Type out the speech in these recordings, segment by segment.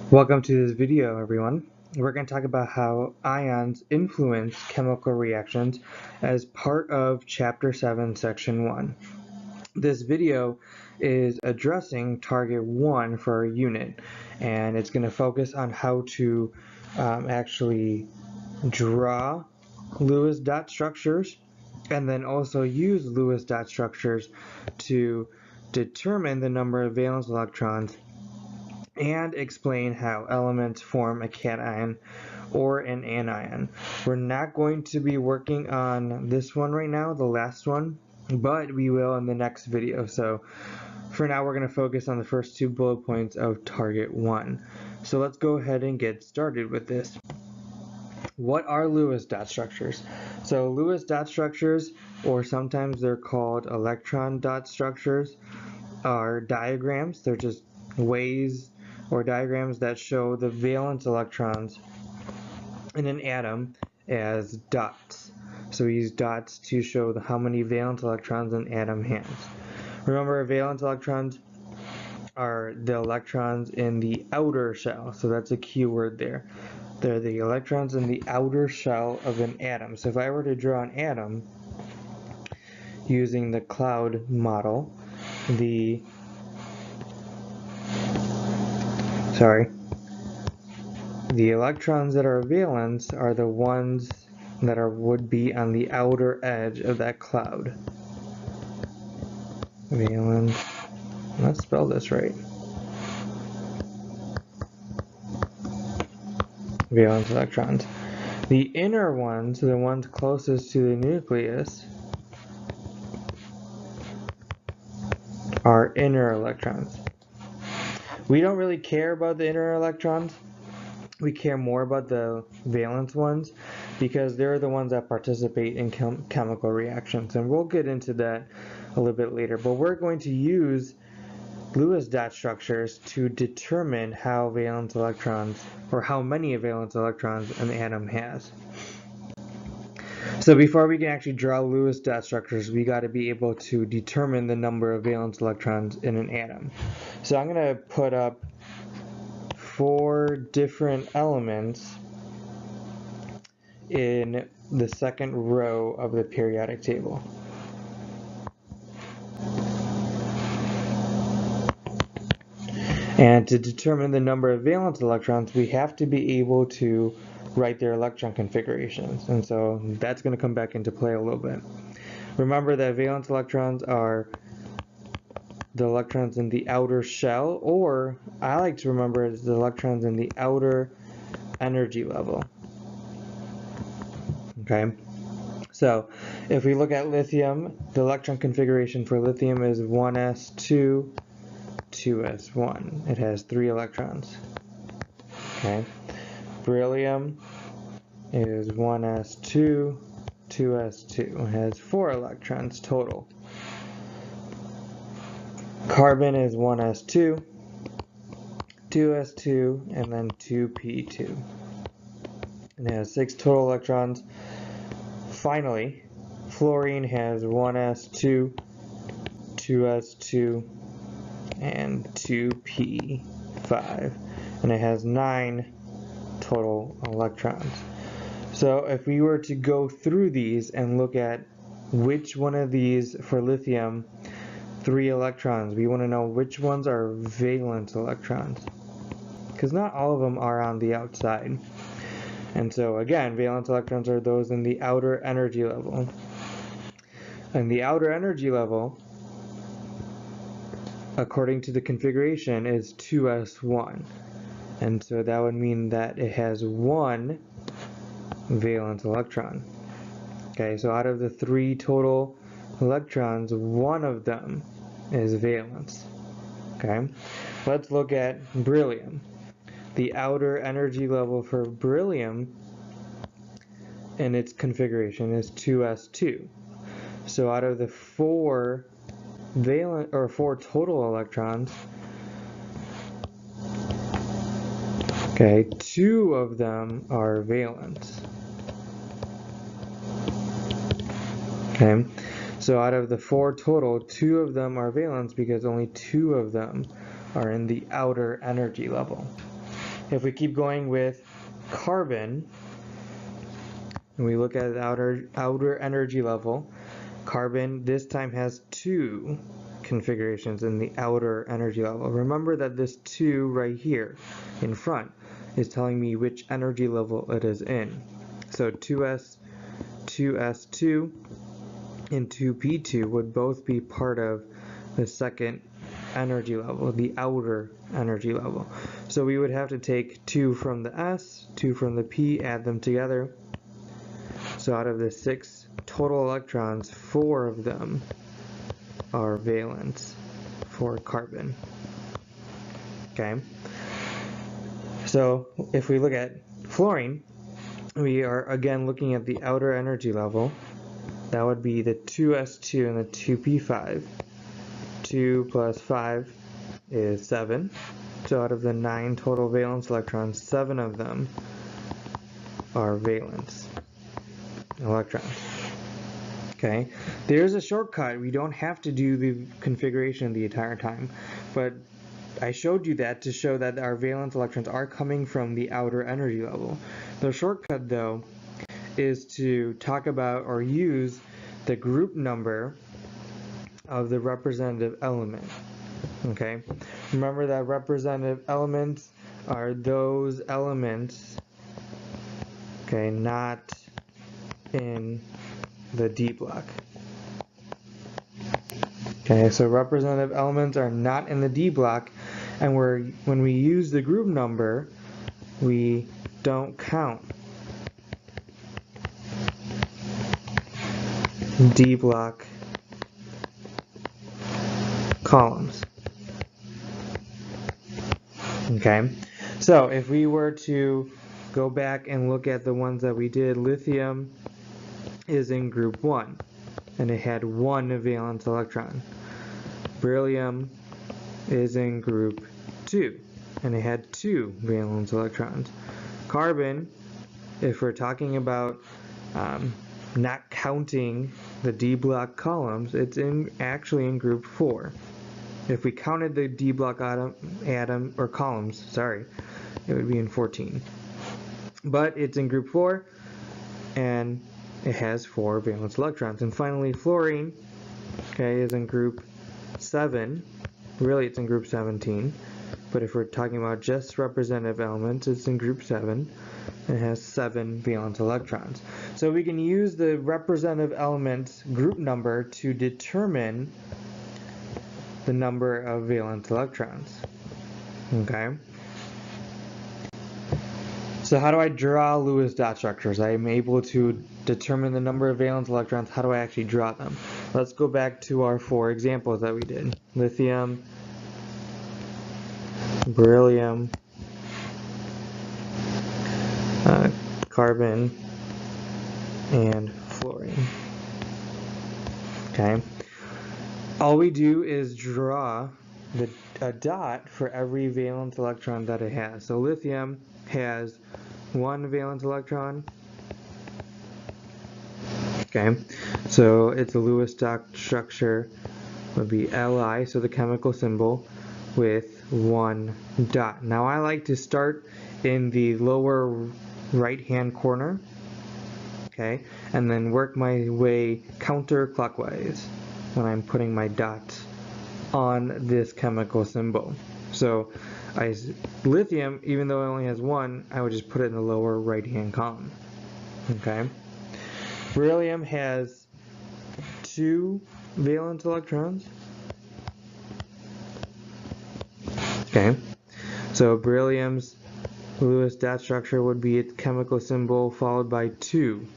Welcome to this video, everyone. We're going to talk about how ions influence chemical reactions as part of Chapter 7, Section 1. This video is addressing Target 1 for our unit, and it's going to focus on how to actually draw Lewis dot structures and then also use Lewis dot structures to determine the number of valence electrons and explain how elements form a cation or an anion. We're not going to be working on this one right now, the last one, but we will in the next video. So for now, we're going to focus on the first two bullet points of Target 1. So let's go ahead and get started with this. What are Lewis dot structures? So Lewis dot structures, or sometimes they're called electron dot structures, are diagrams. They're just ways or diagrams that show the valence electrons in an atom as dots. So we use dots to show how many valence electrons an atom has. Remember, valence electrons are the electrons in the outer shell, so that's a key word there. They're the electrons in the outer shell of an atom. So if I were to draw an atom using the cloud model, the electrons that are valence are the ones that would be on the outer edge of that cloud. Valence, let's spell this right. Valence electrons. The inner ones, the ones closest to the nucleus, are inner electrons. We don't really care about the inner electrons. We care more about the valence ones because they're the ones that participate in chemical reactions, and we'll get into that a little bit later. But we're going to use Lewis dot structures to determine how valence electrons, or how many valence electrons an atom has. So before we can actually draw Lewis dot structures, we got to be able to determine the number of valence electrons in an atom. So I'm going to put up 4 different elements in the second row of the periodic table. And to determine the number of valence electrons, we have to be able to write their electron configurations. And so that's going to come back into play a little bit. Remember that valence electrons are the electrons in the outer shell, or I like to remember as the electrons in the outer energy level. Okay, so if we look at lithium, the electron configuration for lithium is 1s2, 2s1. It has 3 electrons. Okay, beryllium is 1s2, 2s2. It has 4 electrons total. Carbon is 1s2, 2s2, and then 2p2. And it has 6 total electrons. Finally, fluorine has 1s2, 2s2, and 2p5. And it has 9 total electrons. So if we were to go through these and look at which one of these, for lithium, 3 electrons, we want to know which ones are valence electrons, because not all of them are on the outside. And so again, valence electrons are those in the outer energy level. And the outer energy level, according to the configuration, is 2s1. And so that would mean that it has 1 valence electron. Okay, so out of the 3 total electrons, 1 of them is valence. Okay, let's look at beryllium. The outer energy level for beryllium in its configuration is 2s2. So out of the 4 total electrons, okay, 2 of them are valence. Okay, so out of the 4 total, 2 of them are valence because only 2 of them are in the outer energy level. If we keep going with carbon, and we look at the outer energy level, carbon this time has 2 configurations in the outer energy level. Remember that this 2 right here in front is telling me which energy level it is in. So 2s, 2s2, and 2p2 would both be part of the second energy level, the outer energy level. So we would have to take 2 from the s, 2 from the p, add them together. So out of the 6 total electrons, 4 of them are valence for carbon. Okay. So if we look at fluorine, we are again looking at the outer energy level. That would be the 2s2 and the 2p5. 2 plus 5 is 7. So out of the 9 total valence electrons, 7 of them are valence electrons. Okay, there's a shortcut. We don't have to do the configuration the entire time, but I showed you that to show that our valence electrons are coming from the outer energy level. The shortcut, though, is to talk about or use the group number of the representative element. Okay, remember that representative elements are those elements, okay, not in the D block. Okay, so representative elements are not in the D block, and when we use the group number, we don't count D block columns. Okay, so if we were to go back and look at the ones that we did, lithium is in group 1 and it had 1 valence electron. Beryllium is in group 2 and it had 2 valence electrons. Carbon, if we're talking about not counting the D block columns, it's actually in group 4. If we counted the D block atom or columns, sorry, it would be in 14. But it's in group 4 and it has 4 valence electrons. And finally, fluorine, okay, is in group 7. Really, it's in group 17. But if we're talking about just representative elements, it's in group 7. It has 7 valence electrons. So we can use the representative elements group number to determine the number of valence electrons. Okay. So how do I draw Lewis dot structures? I am able to determine the number of valence electrons. How do I actually draw them? Let's go back to our 4 examples that we did. Lithium, beryllium, carbon, and fluorine. Okay. All we do is draw a dot for every valence electron that it has. So lithium has 1 valence electron. Okay, so its Lewis dot structure would be Li, so the chemical symbol, with 1 dot. Now I like to start in the lower right hand corner, okay, and then work my way counterclockwise when I'm putting my dots on this chemical symbol. So lithium, even though it only has 1, I would just put it in the lower right hand column. Okay. Beryllium has 2 valence electrons. Okay. So beryllium's Lewis dot structure would be its chemical symbol followed by 2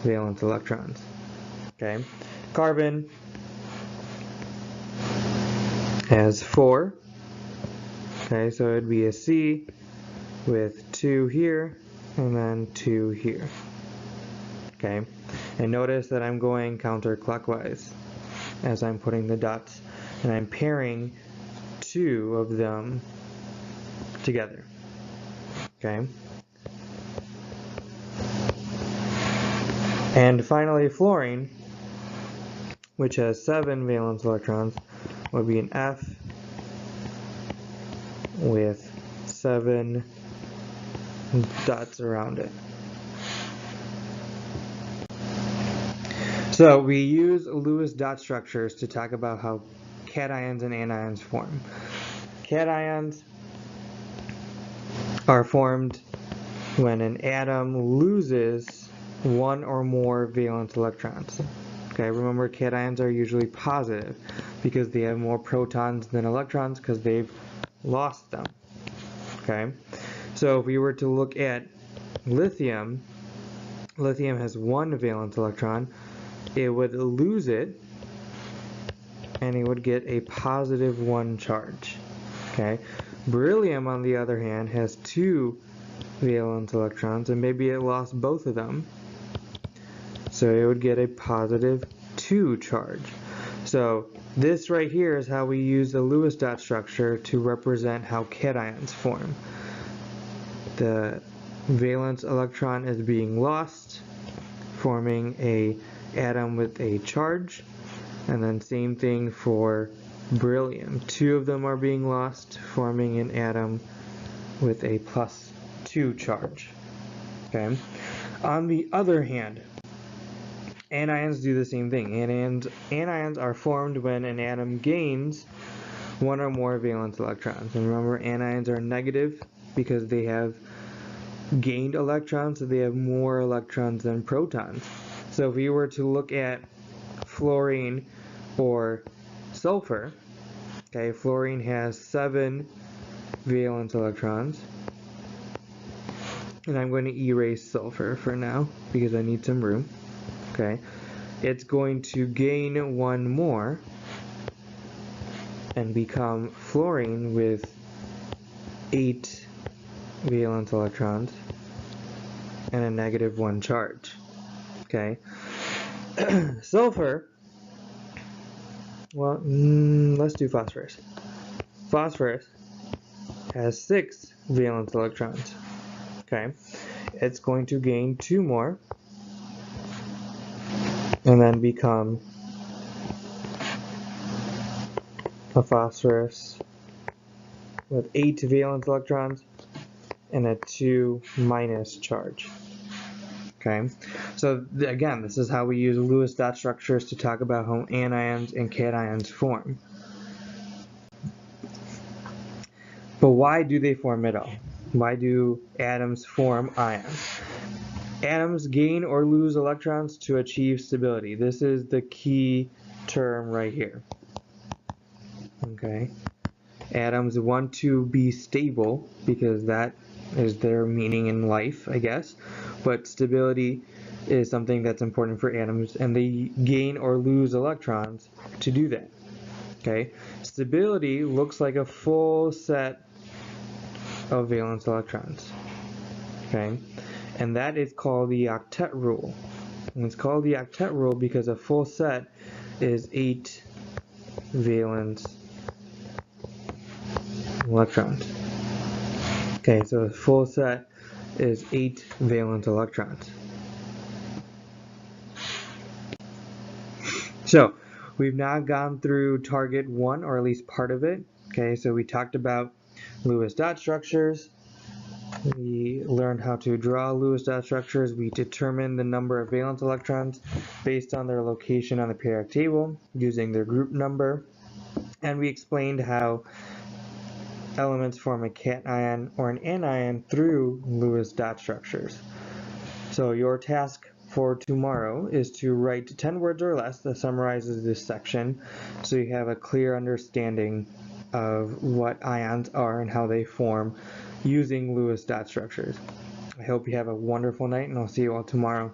valence electrons. Okay. Carbon has 4. Okay, so it'd be a C with 2 here and then 2 here. Okay, and notice that I'm going counterclockwise as I'm putting the dots, and I'm pairing 2 of them together. Okay. And finally, fluorine, which has 7 valence electrons, would be an F with 7 dots around it. So we use Lewis dot structures to talk about how cations and anions form. Cations are formed when an atom loses one or more valence electrons. Okay, remember cations are usually positive because they have more protons than electrons because they've lost them. Okay, so if we were to look at lithium, lithium has one valence electron. It would lose it and it would get a positive 1 charge. Okay, beryllium on the other hand has 2 valence electrons and maybe it lost both of them, so it would get a positive 2 charge. So this right here is how we use the Lewis dot structure to represent how cations form. The valence electron is being lost, forming a atom with a charge, and then same thing for beryllium. 2 of them are being lost, forming an atom with a +2 charge. Okay. On the other hand, anions do the same thing. Anions are formed when an atom gains one or more valence electrons. And remember, anions are negative because they have gained electrons, so they have more electrons than protons. So if we were to look at fluorine or sulfur, okay, fluorine has 7 valence electrons. And I'm going to erase sulfur for now because I need some room. Okay, it's going to gain 1 more and become fluorine with 8 valence electrons and a negative 1 charge. Okay, sulfur, well, let's do phosphorus. Phosphorus has 6 valence electrons. Okay, it's going to gain 2 more and then become a phosphorus with 8 valence electrons and a 2 minus charge. Okay, so again, this is how we use Lewis dot structures to talk about how anions and cations form. But why do they form at all? Why do atoms form ions? Atoms gain or lose electrons to achieve stability. This is the key term right here. Okay, atoms want to be stable because that is their meaning in life, I guess. But stability is something that's important for atoms, and they gain or lose electrons to do that. Okay, stability looks like a full set of valence electrons. Okay, and that is called the octet rule. And it's called the octet rule because a full set is 8 valence electrons. Okay, so a full set is 8 valence electrons. So we've now gone through target 1, or at least part of it. Okay, so we talked about Lewis dot structures. We learned how to draw Lewis dot structures. We determined the number of valence electrons based on their location on the periodic table using their group number. And we explained how elements form a cation or an anion through Lewis dot structures. So your task for tomorrow is to write 10 words or less that summarizes this section so you have a clear understanding of what ions are and how they form using Lewis dot structures. I hope you have a wonderful night, and I'll see you all tomorrow.